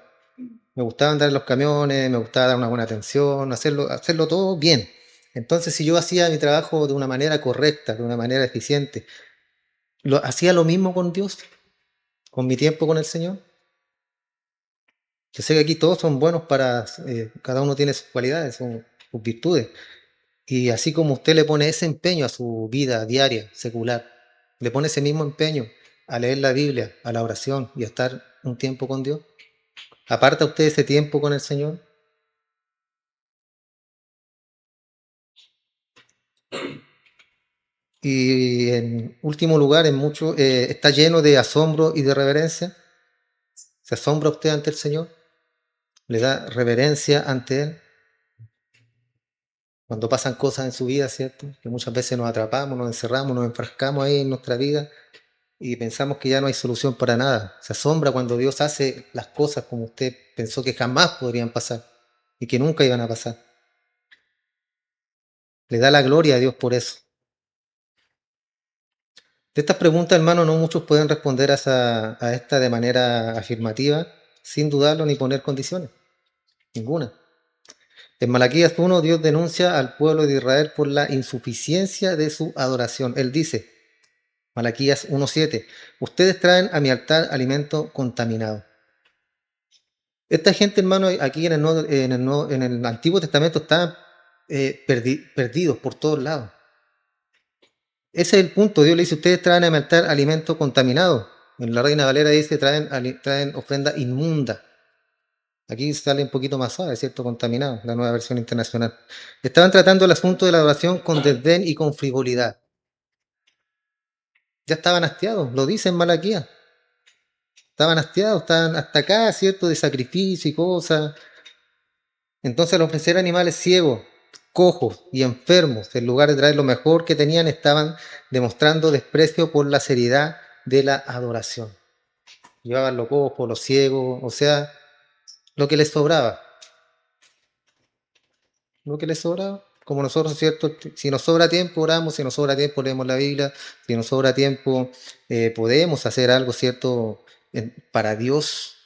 Me gustaba andar en los camiones, me gustaba dar una buena atención, hacerlo todo bien. Entonces, si yo hacía mi trabajo de una manera correcta, de una manera eficiente, hacía lo mismo con Dios, con mi tiempo con el Señor. Yo sé que aquí todos son buenos cada uno tiene sus cualidades, sus virtudes. Y así como usted le pone ese empeño a su vida diaria, secular, le pone ese mismo empeño a leer la Biblia, a la oración y a estar un tiempo con Dios, aparta usted ese tiempo con el Señor. Y en último lugar, está lleno de asombro y de reverencia. ¿Se asombra usted ante el Señor? ¿Le da reverencia ante Él? Cuando pasan cosas en su vida, ¿cierto? Que muchas veces nos atrapamos, nos encerramos, nos enfrascamos ahí en nuestra vida y pensamos que ya no hay solución para nada. Se asombra cuando Dios hace las cosas como usted pensó que jamás podrían pasar y que nunca iban a pasar. Le da la gloria a Dios por eso. De estas preguntas, hermano, no muchos pueden responder a esta de manera afirmativa, sin dudarlo ni poner condiciones. Ninguna. En Malaquías 1, Dios denuncia al pueblo de Israel por la insuficiencia de su adoración. Él dice, Malaquías 1:7, ustedes traen a mi altar alimento contaminado. Esta gente, hermano, aquí en el Antiguo Testamento están perdidos por todos lados. Ese es el punto. Dios le dice, ustedes traen a mi altar alimento contaminado. En la Reina Valera dice, traen ofrenda inmunda. Aquí sale un poquito más suave, ¿cierto? Contaminado, la nueva versión internacional. Estaban tratando el asunto de la adoración con desdén y con frivolidad. Ya estaban hastiados, lo dice en Malaquías. Estaban hastiados, estaban hasta acá, ¿cierto? De sacrificio y cosas. Entonces, al ofrecer animales ciegos, cojos y enfermos, en lugar de traer lo mejor que tenían, estaban demostrando desprecio por la seriedad de la adoración. Llevaban los cojos, los ciegos, o sea, lo que les sobraba. Lo que les sobraba. Como nosotros, ¿cierto? Si nos sobra tiempo, oramos, si nos sobra tiempo, leemos la Biblia, si nos sobra tiempo, podemos hacer algo, ¿cierto? Para Dios,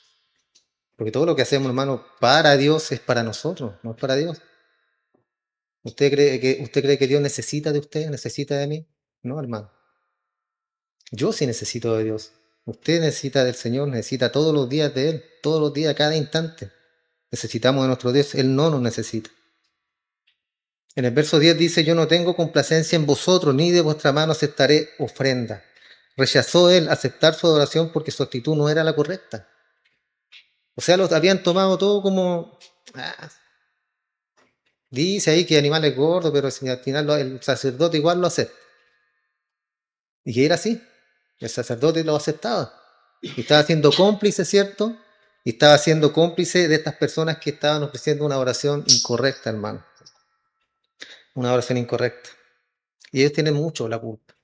porque todo lo que hacemos, hermano, para Dios es para nosotros, no es para Dios. ¿Usted cree que Dios necesita de usted, necesita de mí? No, hermano. Yo sí necesito de Dios. Usted necesita del Señor, necesita todos los días de Él, todos los días, cada instante. Necesitamos de nuestro Dios, Él no nos necesita. En el verso 10 dice, yo no tengo complacencia en vosotros, ni de vuestra mano aceptaré ofrenda. Rechazó él aceptar su adoración porque su actitud no era la correcta. O sea, los habían tomado todo como, ah, dice ahí que animal es gordo, pero si al final el sacerdote igual lo acepta. Y que era así, el sacerdote lo aceptaba. Y estaba siendo cómplice, ¿cierto? Y estaba siendo cómplice de estas personas que estaban ofreciendo una oración incorrecta, hermano. Una oración incorrecta. Y ellos tienen mucho la culpa.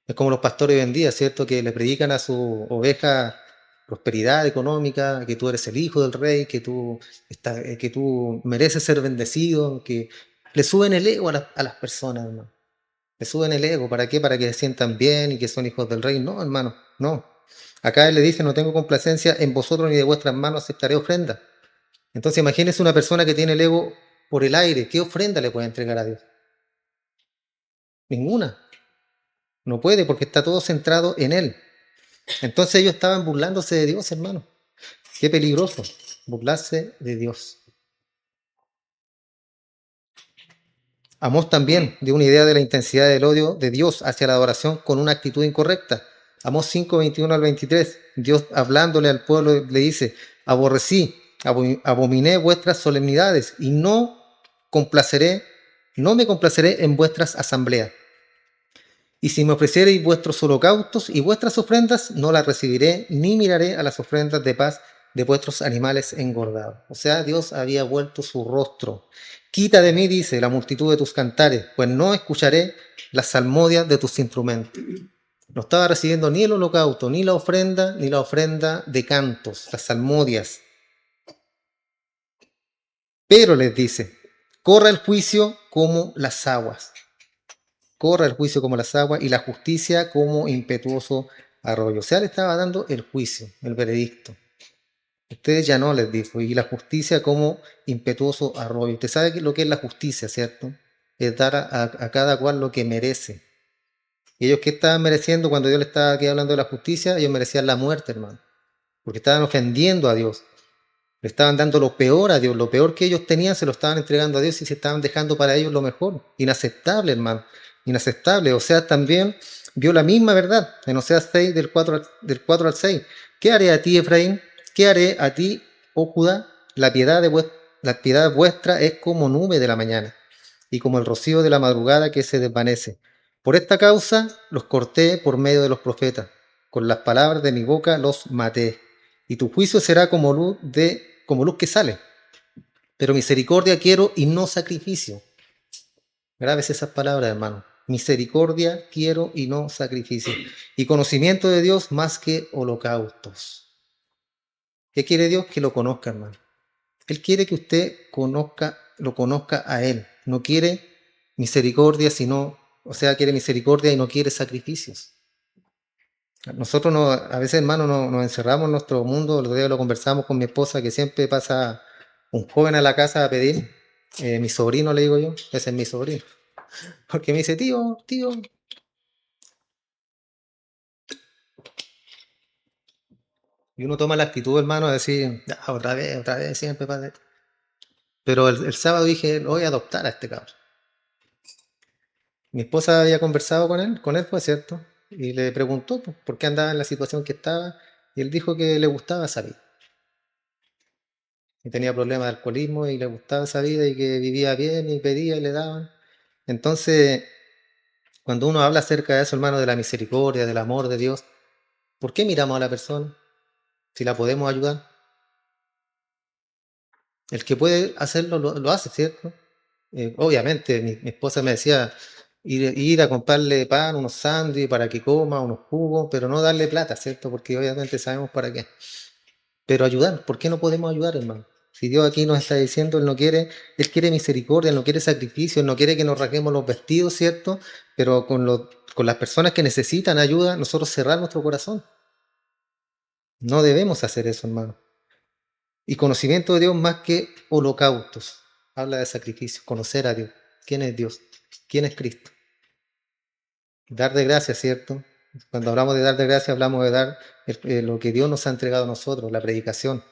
Es como los pastores hoy en día, ¿cierto? Que le predican a su oveja prosperidad económica, que tú eres el hijo del rey, que tú mereces ser bendecido, que le suben el ego a las personas, hermano. Le suben el ego, ¿para qué? Para que se sientan bien y que son hijos del rey. No, hermano, no. Acá él le dice, no tengo complacencia en vosotros ni de vuestras manos aceptaré ofrenda. Entonces imagínese una persona que tiene el ego por el aire, ¿qué ofrenda le puede entregar a Dios? Ninguna. No puede porque está todo centrado en él. Entonces ellos estaban burlándose de Dios, hermano. Qué peligroso, burlarse de Dios. Amós también dio una idea de la intensidad del odio de Dios hacia la adoración con una actitud incorrecta. Amós 5, 21 al 23, Dios hablándole al pueblo le dice, aborrecí, abominé vuestras solemnidades y no me complaceré en vuestras asambleas. Y si me ofreciereis vuestros holocaustos y vuestras ofrendas, no las recibiré, ni miraré a las ofrendas de paz de vuestros animales engordados. O sea, Dios había vuelto su rostro. Quita de mí, dice, la multitud de tus cantares, pues no escucharé las salmodias de tus instrumentos. No estaba recibiendo ni el holocausto, ni la ofrenda de cantos, las salmodias. Pero les dice, corra el juicio como las aguas. Corra el juicio como las aguas y la justicia como impetuoso arroyo. O sea, le estaba dando el juicio, el veredicto. Ustedes ya no, les dijo, y la justicia como impetuoso arroyo. Usted sabe lo que es la justicia, ¿cierto? Es dar a cada cual lo que merece. Y ellos, ¿qué estaban mereciendo cuando Dios les estaba aquí hablando de la justicia? Ellos merecían la muerte, hermano. Porque estaban ofendiendo a Dios. Le estaban dando lo peor a Dios. Lo peor que ellos tenían se lo estaban entregando a Dios y se estaban dejando para ellos lo mejor. Inaceptable, hermano. Inaceptable. Oseas también vio la misma verdad en Oseas 6, del 4 al 6. ¿Qué haré a ti, Efraín? ¿Qué haré a ti, oh Judá? La piedad vuestra es como nube de la mañana y como el rocío de la madrugada que se desvanece. Por esta causa los corté por medio de los profetas. Con las palabras de mi boca los maté. Y tu juicio será como luz que sale. Pero misericordia quiero y no sacrificio. Grabes esas palabras, hermano. Misericordia quiero y no sacrificio. Y conocimiento de Dios más que holocaustos. ¿Qué quiere Dios? Que lo conozca, hermano. Él quiere que usted lo conozca a Él. No quiere misericordia, quiere misericordia y no quiere sacrificios. Nosotros a veces, hermano, nos encerramos en nuestro mundo. El otro día lo conversamos con mi esposa, que siempre pasa un joven a la casa a pedir. Mi sobrino, le digo yo, ese es mi sobrino. Porque me dice, tío, tío. Y uno toma la actitud, hermano, de decir, otra vez, siempre pasa. Pero el sábado dije, lo voy a adoptar a este cabrón. Mi esposa había conversado con él, fue cierto, y le preguntó pues, por qué andaba en la situación que estaba, y él dijo que le gustaba esa vida. Y tenía problemas de alcoholismo y le gustaba esa vida y que vivía bien y pedía y le daban. Entonces, cuando uno habla acerca de eso, hermano, de la misericordia, del amor de Dios, ¿por qué miramos a la persona si la podemos ayudar? El que puede hacerlo lo hace, ¿cierto? Obviamente, mi esposa me decía ir a comprarle pan, unos sándwiches para que coma, unos jugos, pero no darle plata, ¿cierto? Porque obviamente sabemos para qué. Pero ayudar, ¿por qué no podemos ayudar, hermano? Si Dios aquí nos está diciendo, Él quiere misericordia, Él no quiere sacrificio, Él no quiere que nos rasguemos los vestidos, ¿cierto? Pero con las personas que necesitan ayuda, nosotros cerrar nuestro corazón. No debemos hacer eso, hermano. Y conocimiento de Dios más que holocaustos. Habla de sacrificio, conocer a Dios. ¿Quién es Dios? ¿Quién es Cristo? Dar de gracia, ¿cierto? Cuando hablamos de dar de gracia, hablamos de dar lo que Dios nos ha entregado a nosotros, la predicación,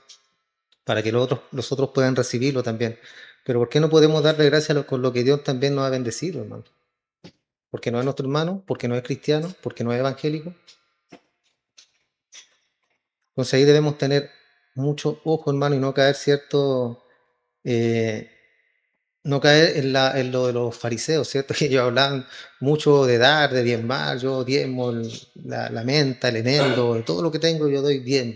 para que los otros puedan recibirlo también. Pero ¿por qué no podemos dar de gracia con lo que Dios también nos ha bendecido, hermano? Porque no es nuestro hermano, porque no es cristiano, porque no es evangélico. Entonces ahí debemos tener mucho ojo, hermano, y no caer, ¿cierto? Eh, no caer en lo de los fariseos, ¿cierto? Que ellos hablaban mucho de dar, de diezmar, yo diezmo la menta, el eneldo, de todo lo que tengo yo doy diezmo.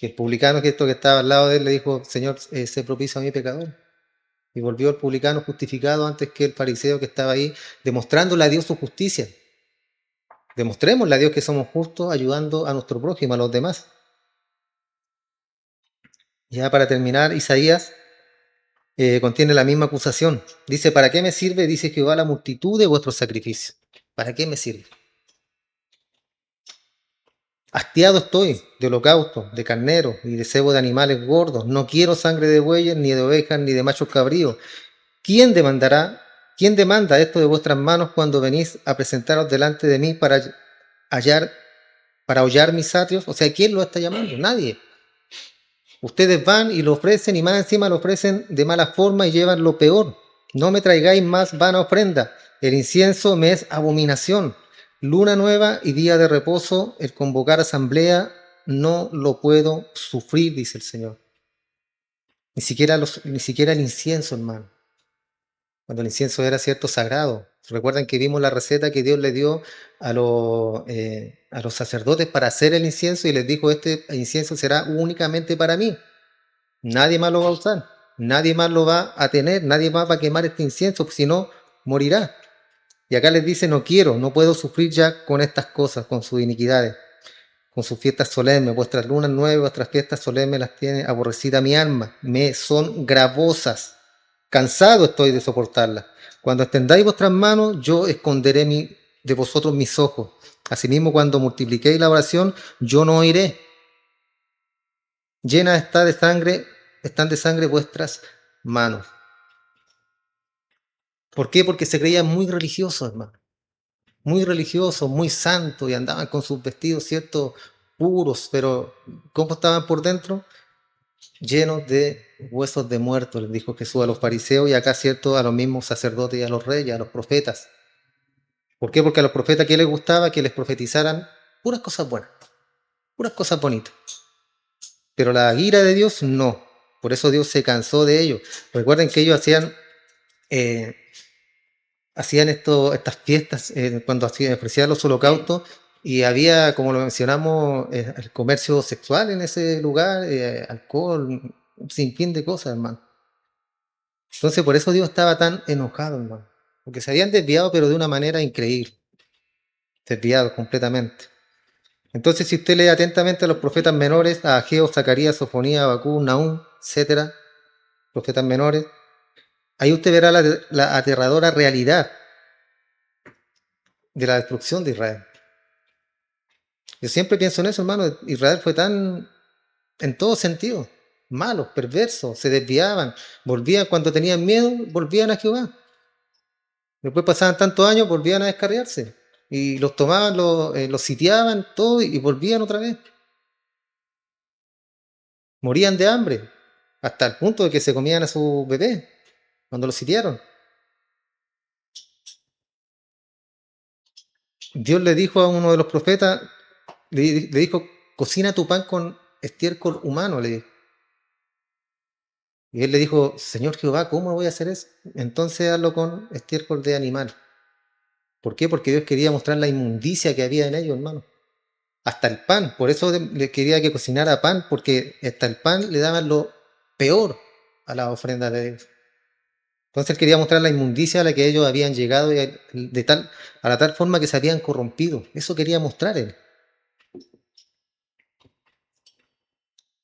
Y el publicano que estaba al lado de él le dijo, Señor, sé propicio a mi pecador. Y volvió el publicano justificado antes que el fariseo que estaba ahí, demostrándole a Dios su justicia. Demostrémosle a Dios que somos justos ayudando a nuestro prójimo, a los demás. Ya para terminar, Isaías contiene la misma acusación. Dice, ¿para qué me sirve? Dice Jehová la multitud de vuestros sacrificios. ¿Para qué me sirve? Hastiado estoy de holocaustos, de carneros y de cebo de animales gordos. No quiero sangre de bueyes, ni de ovejas, ni de machos cabríos. ¿Quién demandará? ¿Quién demanda esto de vuestras manos cuando venís a presentaros delante de mí para hollar mis atrios? O sea, ¿quién lo está llamando? Nadie. Ustedes van y lo ofrecen y más encima lo ofrecen de mala forma y llevan lo peor. No me traigáis más vana ofrenda. El incienso me es abominación. Luna nueva y día de reposo, el convocar asamblea, no lo puedo sufrir, dice el Señor. Ni siquiera el incienso, hermano. Cuando el incienso era cierto sagrado. Recuerdan que vimos la receta que Dios le dio a los sacerdotes para hacer el incienso y les dijo, este incienso será únicamente para mí. Nadie más lo va a usar, nadie más lo va a tener, nadie más va a quemar este incienso, si no, morirá. Y acá les dice, no quiero, no puedo sufrir ya con estas cosas, con sus iniquidades, con sus fiestas solemnes, vuestras lunas nuevas, vuestras fiestas solemnes las tiene aborrecida mi alma, me son gravosas, cansado estoy de soportarlas. Cuando extendáis vuestras manos, yo esconderé de vosotros mis ojos. Asimismo, cuando multipliquéis la oración, yo no oiré. Llena está de sangre, están de sangre vuestras manos. ¿Por qué? Porque se creían muy religiosos, hermano. Muy religiosos, muy santos y andaban con sus vestidos, ¿cierto? Puros, pero ¿cómo estaban por dentro? Llenos de huesos de muertos, les dijo Jesús a los fariseos y acá, ¿cierto? A los mismos sacerdotes y a los reyes, a los profetas. ¿Por qué? Porque a los profetas, ¿qué les gustaba? Que les profetizaran puras cosas buenas, puras cosas bonitas. Pero la ira de Dios no. Por eso Dios se cansó de ellos. Recuerden que ellos eh, hacían estas fiestas cuando ofrecían los holocaustos y había, como lo mencionamos, el comercio sexual en ese lugar, alcohol, un sinfín de cosas, hermano. Entonces por eso Dios estaba tan enojado, hermano. Porque se habían desviado, pero de una manera increíble. Desviados completamente. Entonces, si usted lee atentamente a los profetas menores, a Ageo, Zacarías, Sofonía, Abacú, Nahum, etcétera, profetas menores, ahí usted verá la aterradora realidad de la destrucción de Israel. Yo siempre pienso en eso, hermano. Israel fue tan, en todo sentido, malos, perversos, se desviaban, volvían cuando tenían miedo, volvían a Jehová. Después pasaban tantos años, volvían a descarriarse. Y los tomaban, los sitiaban, todo, y volvían otra vez. Morían de hambre, hasta el punto de que se comían a sus bebés cuando los sitiaron. Dios le dijo a uno de los profetas, le dijo, cocina tu pan con estiércol humano, le dijo. Y él le dijo, Señor Jehová, ¿cómo voy a hacer eso? Entonces hazlo con estiércol de animal. ¿Por qué? Porque Dios quería mostrar la inmundicia que había en ellos, hermano. Hasta el pan, por eso le quería que cocinara pan, porque hasta el pan le daban lo peor a la ofrenda de Dios. Entonces él quería mostrar la inmundicia a la que ellos habían llegado y a la tal forma que se habían corrompido. Eso quería mostrar él.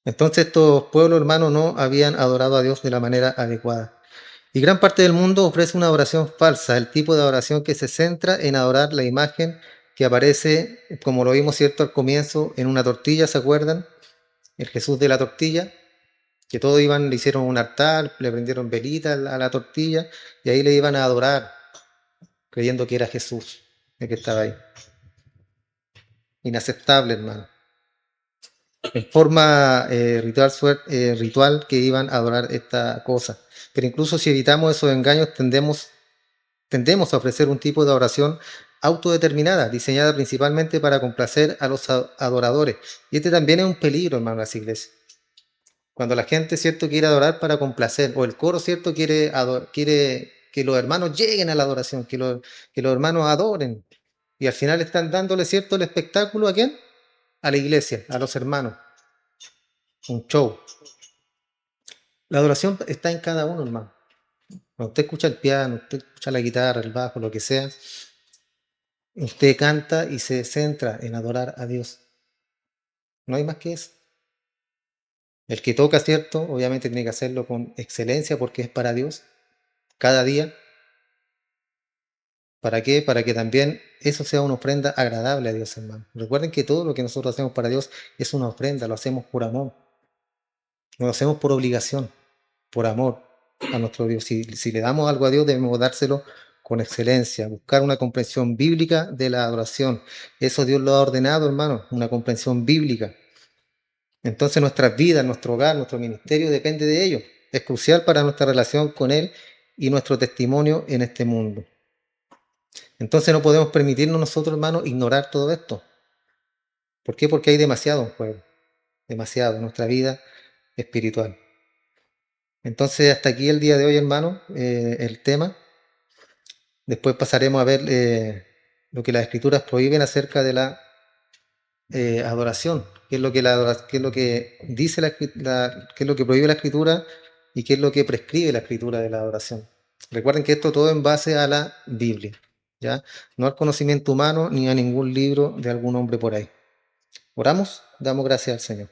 Entonces estos pueblos, hermanos, no habían adorado a Dios de la manera adecuada. Y gran parte del mundo ofrece una adoración falsa, el tipo de adoración que se centra en adorar la imagen que aparece, como lo vimos, ¿cierto?, al comienzo, en una tortilla, ¿se acuerdan? El Jesús de la tortilla, que todos iban, le hicieron un altar, le prendieron velitas a la tortilla, y ahí le iban a adorar, creyendo que era Jesús el que estaba ahí. Inaceptable, hermano. En forma ritual que iban a adorar esta cosa. Pero incluso si evitamos esos engaños, tendemos a ofrecer un tipo de adoración autodeterminada, diseñada principalmente para complacer a los adoradores. Y este también es un peligro, hermano, en las iglesias. Cuando la gente, ¿cierto?, quiere adorar para complacer, o el coro, ¿cierto?, quiere que los hermanos lleguen a la adoración, que los hermanos adoren. Y al final están dándole, ¿cierto?, el espectáculo ¿a quién? A la iglesia, a los hermanos. Un show. La adoración está en cada uno, hermano. Cuando usted escucha el piano, usted escucha la guitarra, el bajo, lo que sea, usted canta y se centra en adorar a Dios. No hay más que eso. El que toca, ¿cierto? Obviamente tiene que hacerlo con excelencia porque es para Dios, cada día. ¿Para qué? Para que también eso sea una ofrenda agradable a Dios, hermano. Recuerden que todo lo que nosotros hacemos para Dios es una ofrenda, lo hacemos por amor, no lo hacemos por obligación, por amor a nuestro Dios. Si le damos algo a Dios, debemos dárselo con excelencia, buscar una comprensión bíblica de la adoración. Eso Dios lo ha ordenado, hermano, una comprensión bíblica. Entonces nuestras vidas, nuestro hogar, nuestro ministerio depende de ello. Es crucial para nuestra relación con Él y nuestro testimonio en este mundo. Entonces no podemos permitirnos nosotros, hermanos, ignorar todo esto. ¿Por qué? Porque hay demasiado en juego, demasiado en nuestra vida espiritual. Entonces hasta aquí el día de hoy, hermano, el tema. Después pasaremos a ver lo que las escrituras prohíben acerca de la adoración, qué es lo que qué es lo que dice qué es lo que prohíbe la escritura y qué es lo que prescribe la escritura de la adoración. Recuerden que esto todo en base a la Biblia, ¿ya? No al conocimiento humano ni a ningún libro de algún hombre por ahí. Oramos, damos gracias al Señor.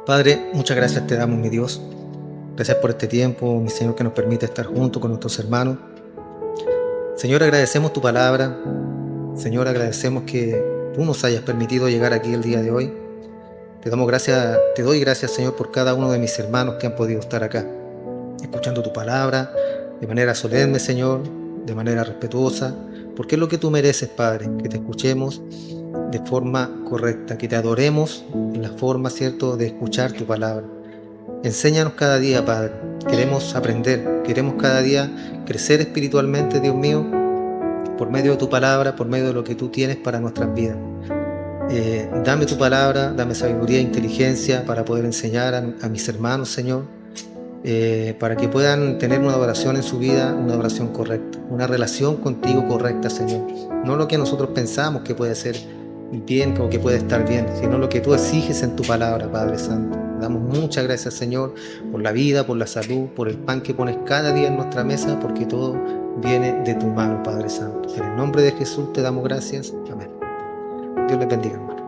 Padre, muchas gracias te damos, mi Dios. Gracias por este tiempo, mi Señor, que nos permite estar juntos con nuestros hermanos. Señor, agradecemos tu palabra. Señor, agradecemos que tú nos hayas permitido llegar aquí el día de hoy. Te doy gracias, Señor, por cada uno de mis hermanos que han podido estar acá, escuchando tu palabra de manera solemne, Señor, de manera respetuosa, porque es lo que tú mereces, Padre, que te escuchemos de forma correcta, que te adoremos en la forma, ¿cierto?, de escuchar tu palabra. Enséñanos cada día, Padre. Queremos aprender, queremos cada día crecer espiritualmente, Dios mío, por medio de tu palabra, por medio de lo que tú tienes para nuestras vidas. Dame tu palabra, dame sabiduría e inteligencia para poder enseñar a mis hermanos, Señor, para que puedan tener una adoración en su vida, una adoración correcta, una relación contigo correcta, Señor. No lo que nosotros pensamos que puede ser bien o que puede estar bien, sino lo que tú exiges en tu palabra, Padre Santo. Damos muchas gracias, Señor, por la vida, por la salud, por el pan que pones cada día en nuestra mesa, porque todo viene de tu mano, Padre Santo. En el nombre de Jesús te damos gracias. Amén. Dios les bendiga, hermano.